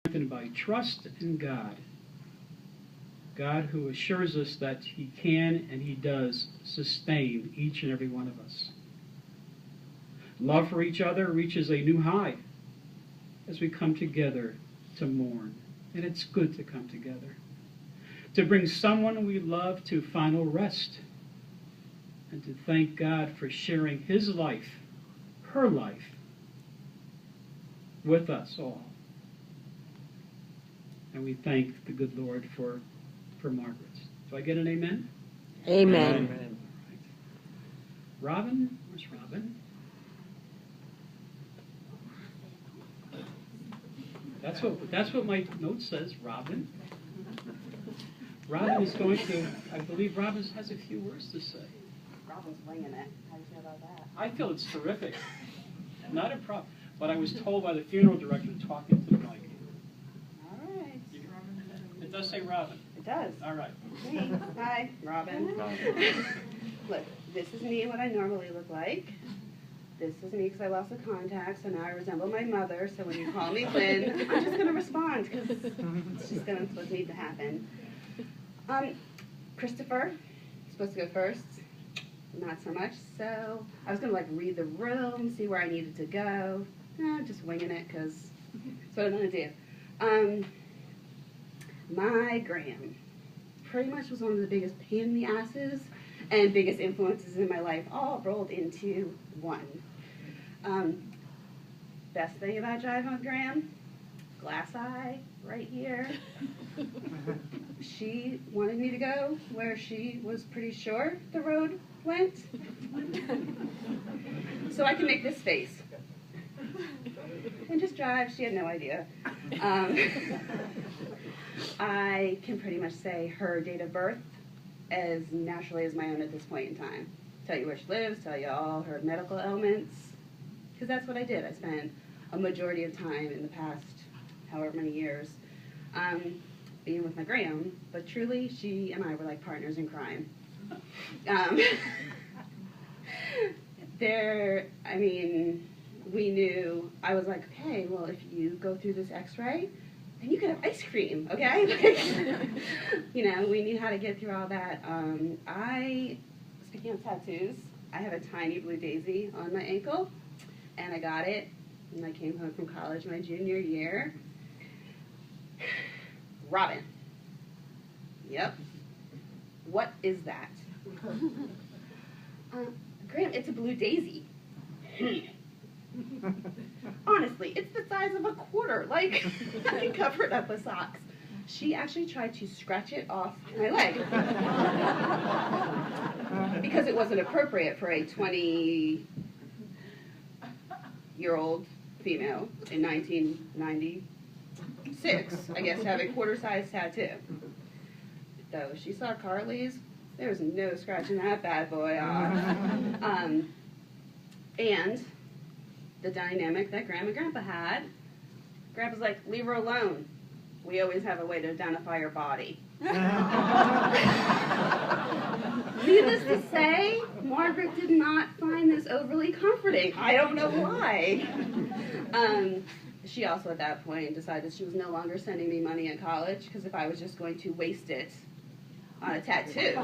strengthened by trust in God. God who assures us that He can and He does sustain each and every one of us. Love for each other reaches a new high as we come together to mourn. And it's good to come together, to bring someone we love to final rest, and to thank God for sharing His life, her life, with us all. And we thank the good Lord for Margaret. Do I get an amen? Amen. Amen. All right. Robyn, where's Robyn? That's what my note says, Robyn. Robyn is going to, I believe Robyn has a few words to say. Robyn's winging it. How do you feel about that? I feel it's terrific. Not a problem. But I was told by the funeral director talking to the mic. All right. It does say Robyn. It does. All right. Me. Hi, Robyn. Look, this is me, what I normally look like. This is me because I lost the contact, so now I resemble my mother. So when you call me Lynn, I'm just going to respond because it's just going to what needs to happen. Christopher, supposed to go first. Not so much. So I was going to read the room, see where I needed to go. Just winging it because that's what I'm going to do. My Graham pretty much was one of the biggest pain in the asses and biggest influences in my life, all rolled into one. Best thing about driving with Graham, glass eye right here. She wanted me to go where she was pretty sure the road went. So I can make this face. And just drive, she had no idea. I can pretty much say her date of birth as naturally as my own at this point in time. Tell you where she lives, tell you all her medical ailments, because that's what I did. I spent a majority of time in the past however many years being with my Graham, but truly she and I were like partners in crime. We knew, I was like, okay, well, if you go through this x-ray, then you can have ice cream, okay? We knew how to get through all that. Speaking of tattoos, I have a tiny blue daisy on my ankle, and I got it when I came home from college my junior year. Robyn. Yep. What is that? Graham, it's a blue daisy. Honestly, it's the size of a quarter. I can cover it up with socks. She actually tried to scratch it off my leg. Because it wasn't appropriate for a 20-year-old female in 1996, I guess, to have a quarter-size tattoo. Though she saw Carly's, there was no scratching that bad boy off. And the dynamic that Grandma and Grandpa had, Grandpa's like, leave her alone. We always have a way to identify her body. Needless to say, Margaret did not find this overly comforting. I don't know why. She also at that point decided she was no longer sending me money in college because if I was just going to waste it on a tattoo.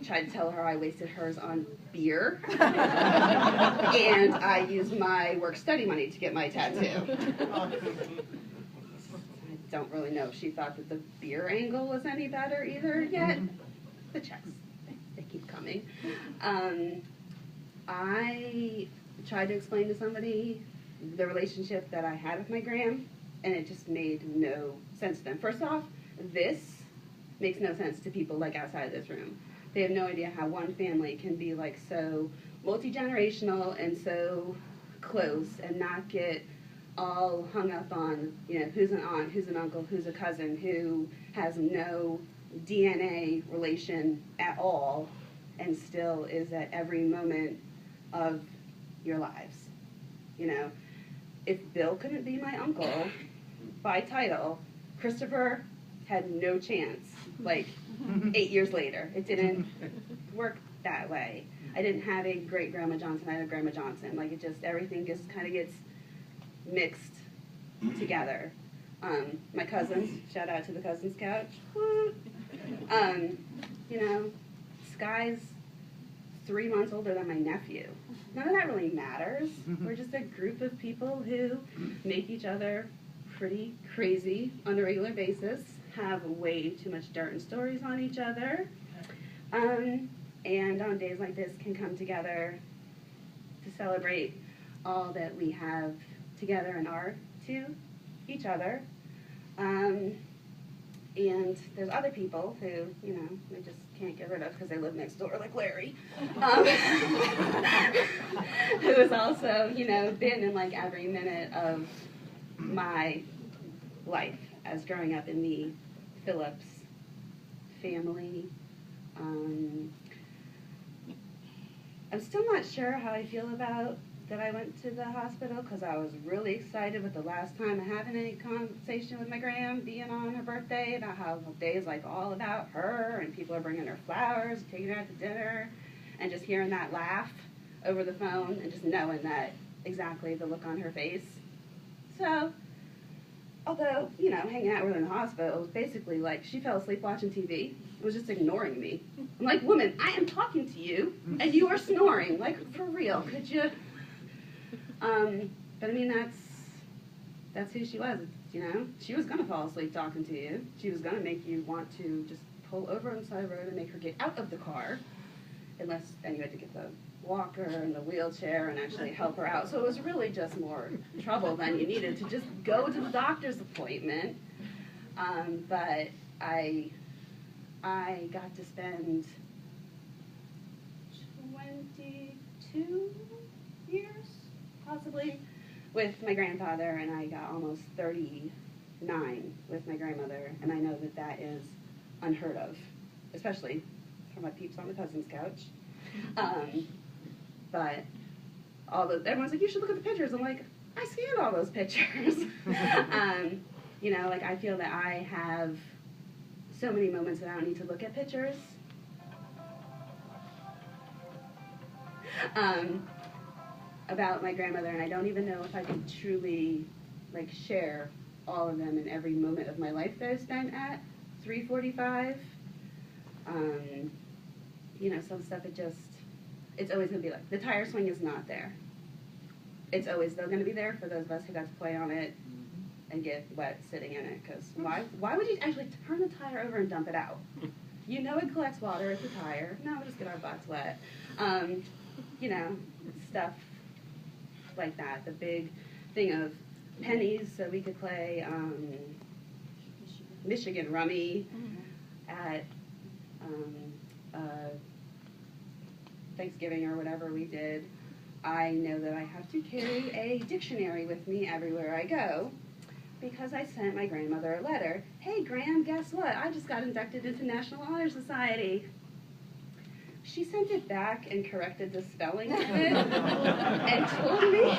Tried to tell her I wasted hers on beer. And I used my work-study money to get my tattoo. I don't really know if she thought that the beer angle was any better either yet. The checks, they keep coming. I tried to explain to somebody the relationship that I had with my Graham, and it just made no sense to them. First off, this makes no sense to people outside of this room. They have no idea how one family can be so multi-generational and so close and not get all hung up on, who's an aunt, who's an uncle, who's a cousin, who has no DNA relation at all and still is at every moment of your lives. If Bill couldn't be my uncle by title, Christopher had no chance, 8 years later. It didn't work that way. I didn't have a great-grandma Johnson, I had a Grandma Johnson. Everything just kind of gets mixed together. My cousins, shout out to the Cousins Couch. You know, Sky's 3 months older than my nephew. None of that really matters. We're just a group of people who make each other pretty crazy on a regular basis, have way too much dirt and stories on each other, and on days like this can come together to celebrate all that we have together and are to each other. And there's other people who, you know, we just can't get rid of because they live next door, like Larry, who has also, you know, been in like every minute of my life as growing up in the Phillips family. I'm still not sure how I feel about that I went to the hospital, because I was really excited with the last time I having any conversation with my gram being on her birthday about how the day is like all about her and people are bringing her flowers, taking her out to dinner, and just hearing that laugh over the phone and just knowing that exactly the look on her face. So, although, you know, hanging out with her in the hospital was basically like she fell asleep watching TV. It was just ignoring me. I'm like, woman, I am talking to you and you are snoring. Like, for real, could you? But I mean, that's who she was, you know? She was going to fall asleep talking to you. She was going to make you want to just pull over on the side of the road and make her get out of the car, unless then you had to get the walker and the wheelchair and actually help her out. So it was really just more trouble than you needed to just go to the doctor's appointment. But I got to spend 22 years, possibly, with my grandfather, and I got almost 39 with my grandmother, and I know that that is unheard of, especially for my peeps on the Cousins Couch. But everyone's like, you should look at the pictures. I'm like, I scanned all those pictures. You know, like, I feel that I have so many moments that I don't need to look at pictures. About my grandmother, and I don't even know if I could truly, like, share all of them in every moment of my life that I spent at 345. You know, some stuff it's always going to be like, the tire swing is not there. It's always still going to be there for those of us who got to play on it and get wet sitting in it, because why would you actually turn the tire over and dump it out? You know it collects water at the tire. No, we'll just get our butts wet. You know, stuff like that. The big thing of pennies so we could play Michigan Rummy at Thanksgiving or whatever we did. I know that I have to carry a dictionary with me everywhere I go, because I sent my grandmother a letter. Hey, Gram, guess what? I just got inducted into National Honor Society. She sent it back and corrected the spelling of it and told me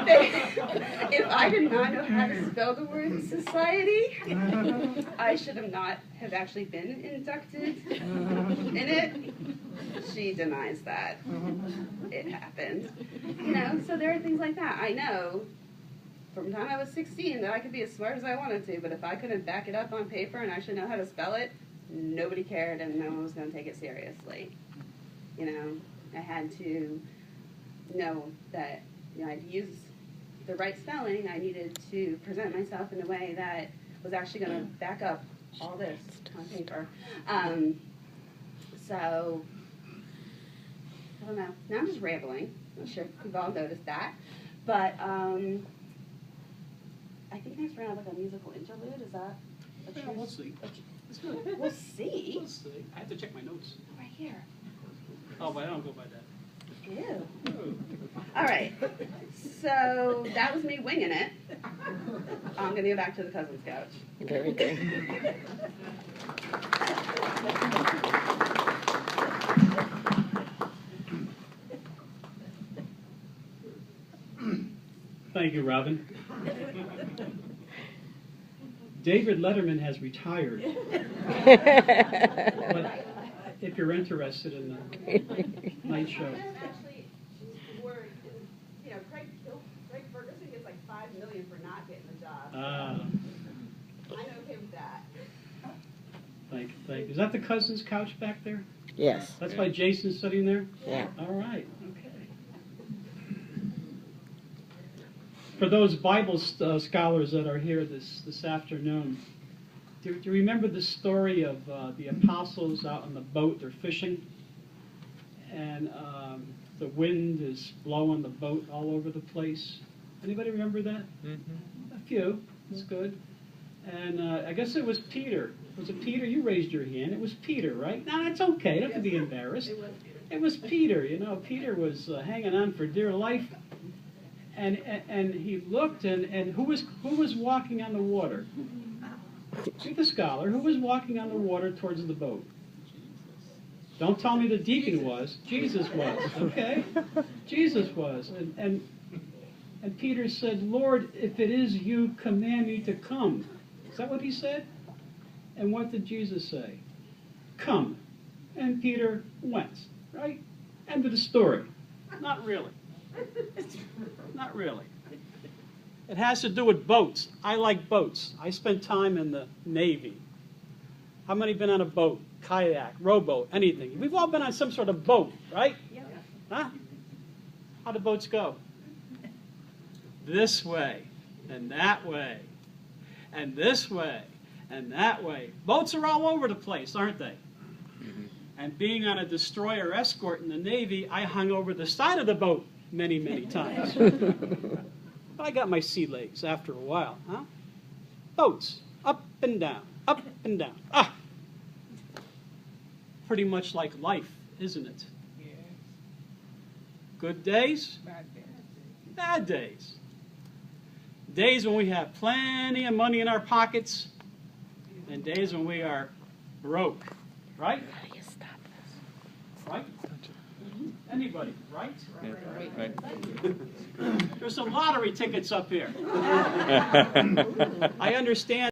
that if I did not know how to spell the word society, I should not have actually been inducted in it. She denies that. It happened. You know, so there are things like that. I know from the time I was 16 that I could be as smart as I wanted to, but if I couldn't back it up on paper and actually know how to spell it, nobody cared and no one was going to take it seriously. You know, I had to know that, you know, I'd use the right spelling. I needed to present myself in a way that was actually going to back up all this on paper. So, I don't know. Now I'm just rambling. I'm not sure if you've all noticed that. But I think next we're going to have like a musical interlude. Is that a Yeah, we'll see. We'll see? We'll see. I have to check my notes. Right here. Oh, but I don't go by that. Ew. Ooh. All right. So that was me winging it. I'm going to go back to the Cousins Couch. Very good. Thank you, Robyn. David Letterman has retired. But if you're interested in the night show. Actually, you know, Craig Ferguson gets like $5 million for not getting the job. Thank you. Is that the cousin's couch back there? Yes. That's why Jason's sitting there? Yeah. All right. Okay. For those Bible scholars that are here this afternoon, do you remember the story of the apostles out on the boat? They're fishing, and the wind is blowing the boat all over the place. Anybody remember that? Mm-hmm. A few. That's good. And I guess it was Peter. Was it Peter? You raised your hand. It was Peter, right? No, that's okay. You don't have to be embarrassed. It was Peter. You know, Peter was hanging on for dear life. And he looked, and who was walking on the water? You're the scholar. Who was walking on the water towards the boat? Don't tell me the deacon was. Jesus was. Okay? Jesus was. And Peter said, Lord, if it is you, command me to come. Is that what he said? And what did Jesus say? Come. And Peter went. Right? End of the story. Not really. Not really. It has to do with boats. I like boats. I spent time in the Navy. How many been on a boat? Kayak, rowboat, anything. We've all been on some sort of boat, right? Yeah. Huh? How do boats go? This way, and that way, and this way, and that way. Boats are all over the place, aren't they? Mm-hmm. And being on a destroyer escort in the Navy, I hung over the side of the boat many, many times. But I got my sea legs after a while, huh? Boats, up and down, up and down. Ah! Pretty much like life, isn't it? Yes. Good days, bad days. Days when we have plenty of money in our pockets, and days when we are broke, right? How do you stop this? Right? Anybody, right? Right. There's some lottery tickets up here. I understand.